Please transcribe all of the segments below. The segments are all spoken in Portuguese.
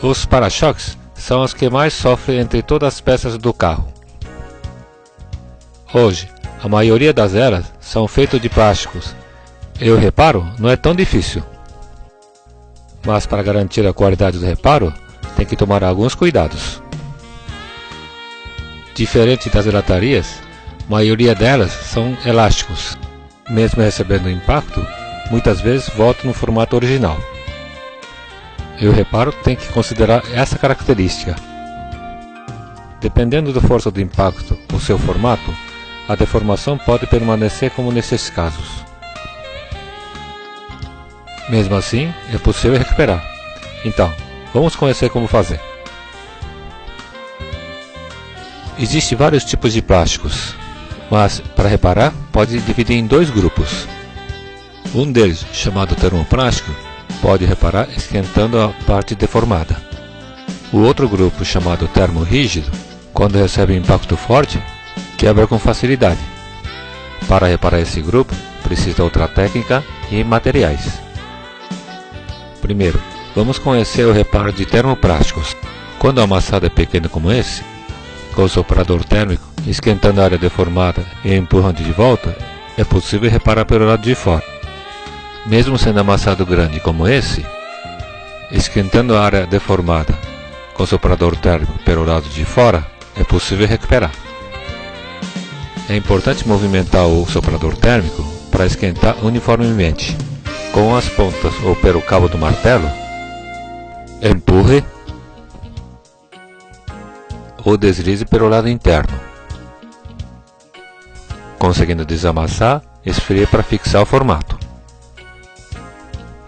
Os para-choques são os que mais sofrem entre todas as peças do carro. Hoje, a maioria das elas são feitas de plásticos e o reparo não é tão difícil. Mas para garantir a qualidade do reparo, tem que tomar alguns cuidados. Diferente das latarias, a maioria delas são elásticos. Mesmo recebendo impacto, muitas vezes voltam no formato original. E o reparo tem que considerar essa característica. Dependendo da força do impacto ou seu formato, a deformação pode permanecer como nesses casos. Mesmo assim, é possível recuperar. Então, vamos conhecer como fazer. Existem vários tipos de plásticos, mas para reparar pode dividir em dois grupos. Um deles, chamado termoplástico, pode reparar esquentando a parte deformada. O outro grupo, chamado termorrígido, quando recebe um impacto forte, quebra com facilidade. Para reparar esse grupo, precisa outra técnica e materiais. Primeiro, vamos conhecer o reparo de termoplásticos. Quando o amassado é pequeno como esse, com o soprador térmico esquentando a área deformada e empurrando de volta, é possível reparar pelo lado de fora. Mesmo sendo amassado grande como esse, esquentando a área deformada com o soprador térmico pelo lado de fora, é possível recuperar. É importante movimentar o soprador térmico para esquentar uniformemente. Com as pontas ou pelo cabo do martelo, empurre ou deslize pelo lado interno. Conseguindo desamassar, esfrie para fixar o formato.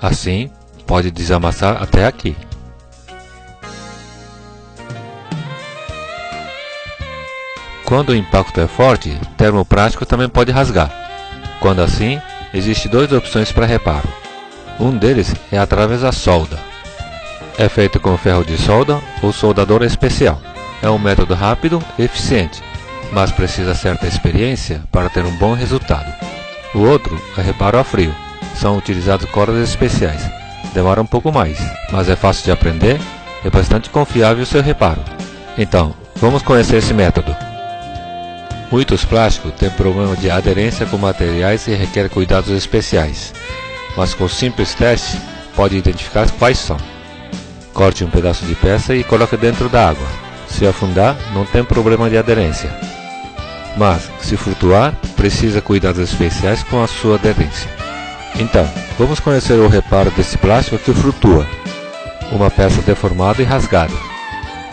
Assim, pode desamassar até aqui. Quando o impacto é forte, o termoplástico também pode rasgar. Quando assim, existem duas opções para reparo. Um deles é através da solda. É feito com ferro de solda ou soldador especial. É um método rápido e eficiente, mas precisa certa experiência para ter um bom resultado. O outro é reparo a frio. São utilizadas cordas especiais. Demora um pouco mais, mas é fácil de aprender e é bastante confiável o seu reparo. Então, vamos conhecer esse método. Muitos plásticos têm problema de aderência com materiais e requer cuidados especiais, mas com simples teste pode identificar quais são. Corte um pedaço de peça e coloque dentro da água. Se afundar, não tem problema de aderência. Mas, se flutuar, precisa cuidados especiais com a sua aderência. Então, vamos conhecer o reparo desse plástico que flutua. Uma peça deformada e rasgada.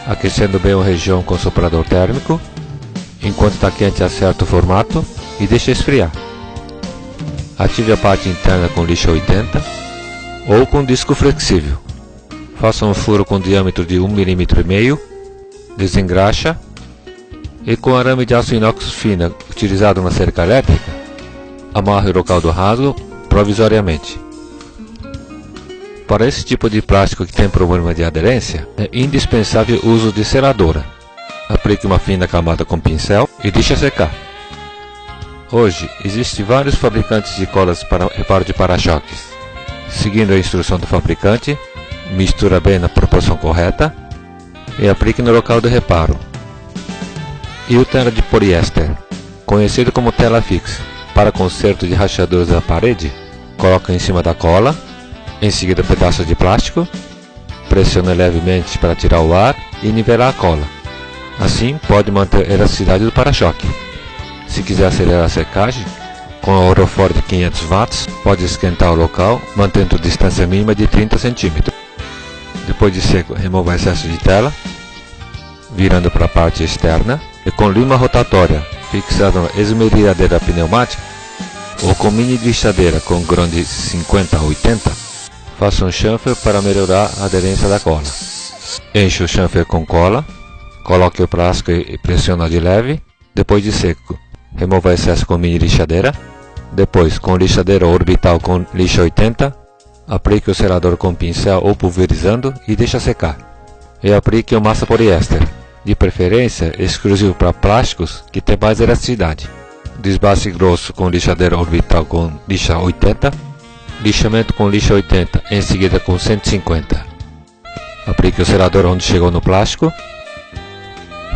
Aquecendo bem a região com soprador térmico. Enquanto está quente, acerta o formato e deixa esfriar. Ative a parte interna com lixa 80 ou com disco flexível. Faça um furo com diâmetro de 1,5 mm, desengraxa e com arame de aço inox fina utilizado na cerca elétrica, amarre o local do rasgo provisoriamente. Para esse tipo de plástico que tem problema de aderência, é indispensável o uso de seladora. Aplique uma fina camada com pincel e deixe secar. Hoje, existem vários fabricantes de colas para reparo de para-choques. Seguindo a instrução do fabricante, mistura bem na proporção correta e aplique no local do reparo. E o tela de poliéster, conhecido como tela fixa, para conserto de rachaduras da parede, coloque em cima da cola, em seguida pedaços de plástico, pressione levemente para tirar o ar e nivelar a cola. Assim, pode manter a elasticidade do para-choque. Se quiser acelerar a secagem, com a Orofor de 500 watts, pode esquentar o local, mantendo a distância mínima de 30 cm. Depois de seco, remova o excesso de tela, virando para a parte externa, e com lima rotatória, fixada na esmerilhadeira pneumática, ou com mini lixadeira com grão de 50 a 80, faça um chanfer para melhorar a aderência da cola. Enche o chanfer com cola. Coloque o plástico e pressione de leve. Depois de seco, remova o excesso com mini lixadeira. Depois, com lixadeira orbital com lixa 80, aplique o selador com pincel ou pulverizando e deixe secar. E aplique o massa poliéster, de preferência exclusivo para plásticos que tem mais elasticidade. Desbaste grosso com lixadeira orbital com lixa 80. Lixamento com lixa 80, em seguida com 150. Aplique o selador onde chegou no plástico.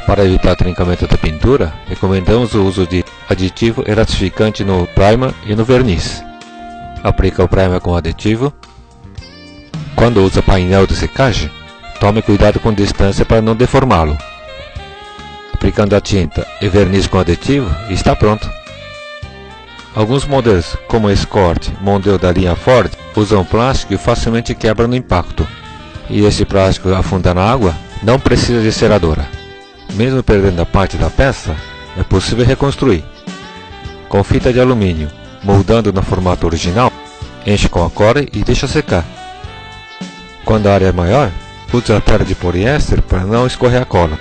Para evitar trincamento da pintura, recomendamos o uso de aditivo elatificante no primer e no verniz. Aplique o primer com aditivo. Quando usa painel de secagem, tome cuidado com distância para não deformá-lo. Aplicando a tinta e verniz com aditivo, e está pronto. Alguns modelos, como o Escort Mondeo da linha Ford, usam plástico e facilmente quebra no impacto. E esse plástico afunda na água, não precisa de seladora. Mesmo perdendo a parte da peça, é possível reconstruir. Com fita de alumínio, moldando no formato original, enche com a cola e deixa secar. Quando a área é maior, use a tela de poliéster para não escorrer a cola.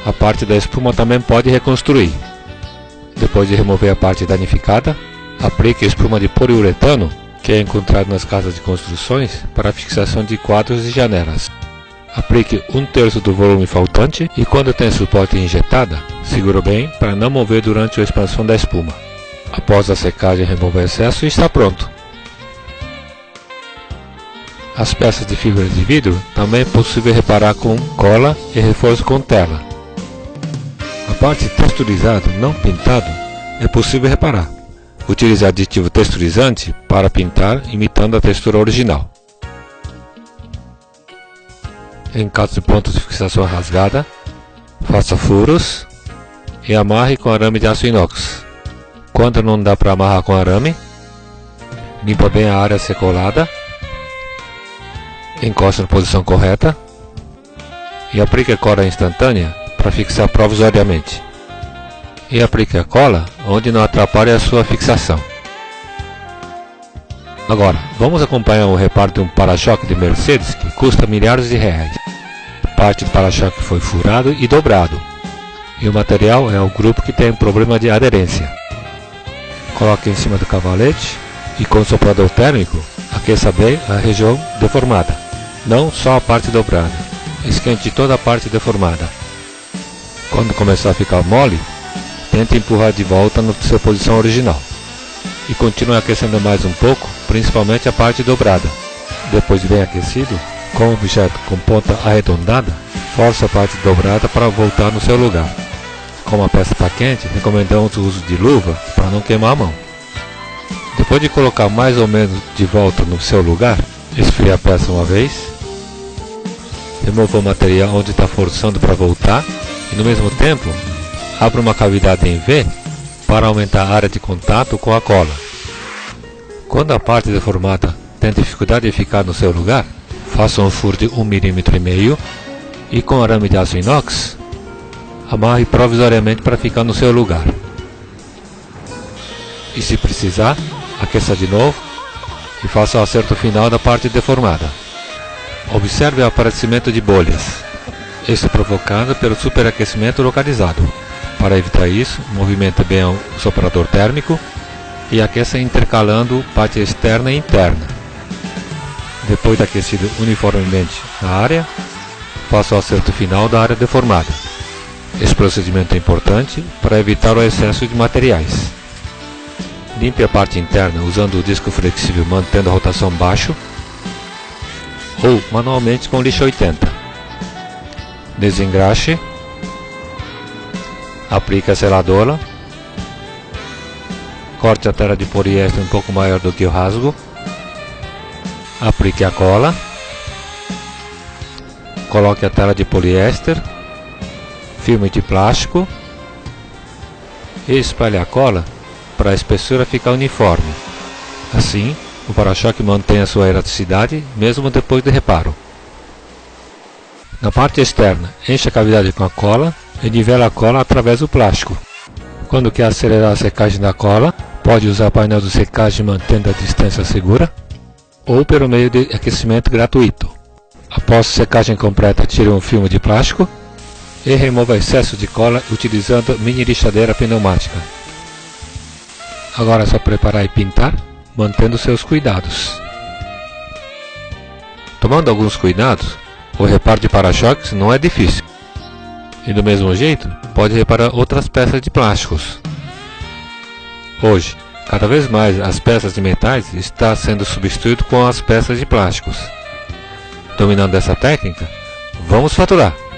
A parte da espuma também pode reconstruir. Depois de remover a parte danificada, aplique espuma de poliuretano, que é encontrado nas casas de construções, para a fixação de quadros e janelas. Aplique 1/3 do volume faltante e quando tem suporte injetada, segure bem para não mover durante a expansão da espuma. Após a secagem, remova o excesso e está pronto. As peças de fibra de vidro também é possível reparar com cola e reforço com tela. A parte texturizada não pintado é possível reparar. Utilize aditivo texturizante para pintar imitando a textura original. Em caso de pontos de fixação rasgada, faça furos e amarre com arame de aço inox. Quando não dá para amarrar com arame, limpa bem a área a ser colada, encoste na posição correta e aplique a cola instantânea para fixar provisoriamente. E aplique a cola onde não atrapalhe a sua fixação. Agora, vamos acompanhar o reparo de um para-choque de Mercedes que custa milhares de reais. Parte do para-choque foi furado e dobrado, e o material é o grupo que tem problema de aderência. Coloque em cima do cavalete e com o soprador térmico, aqueça bem a região deformada, não só a parte dobrada. Esquente toda a parte deformada. Quando começar a ficar mole, tente empurrar de volta na sua posição original. E continue aquecendo mais um pouco, principalmente a parte dobrada. Depois de bem aquecido, com o objeto com ponta arredondada, force a parte dobrada para voltar no seu lugar. Como a peça está quente, recomendamos o uso de luva para não queimar a mão. Depois de colocar mais ou menos de volta no seu lugar, esfrie a peça uma vez, remova o material onde está forçando para voltar e no mesmo tempo, abra uma cavidade em V para aumentar a área de contato com a cola. Quando a parte deformada tem dificuldade de ficar no seu lugar, faça um furo de 1,5 mm e com arame de aço inox, amarre provisoriamente para ficar no seu lugar. E se precisar, aqueça de novo e faça o acerto final da parte deformada. Observe o aparecimento de bolhas, isso provocado pelo superaquecimento localizado. Para evitar isso, movimente bem o soprador térmico e aqueça intercalando parte externa e interna. Depois de aquecido uniformemente na área, faça o acerto final da área deformada. Esse procedimento é importante para evitar o excesso de materiais. Limpe a parte interna usando o disco flexível mantendo a rotação baixo ou manualmente com lixo 80. Desengraxe. Aplique a seladora, corte a tela de poliéster um pouco maior do que o rasgo, aplique a cola, coloque a tela de poliéster, filme de plástico e espalhe a cola para a espessura ficar uniforme. Assim, o para-choque mantém a sua elasticidade mesmo depois do reparo. Na parte externa, enche a cavidade com a cola e nivela a cola através do plástico. Quando quer acelerar a secagem da cola, pode usar painel de secagem mantendo a distância segura ou pelo meio de aquecimento gratuito. Após a secagem completa, tire um filme de plástico e remova excesso de cola utilizando mini lixadeira pneumática. Agora é só preparar e pintar, mantendo seus cuidados. Tomando alguns cuidados, o reparo de para-choques não é difícil. E do mesmo jeito, pode reparar outras peças de plásticos. Hoje, cada vez mais as peças de metais estão sendo substituídas com as peças de plásticos. Dominando essa técnica, Vamos faturar!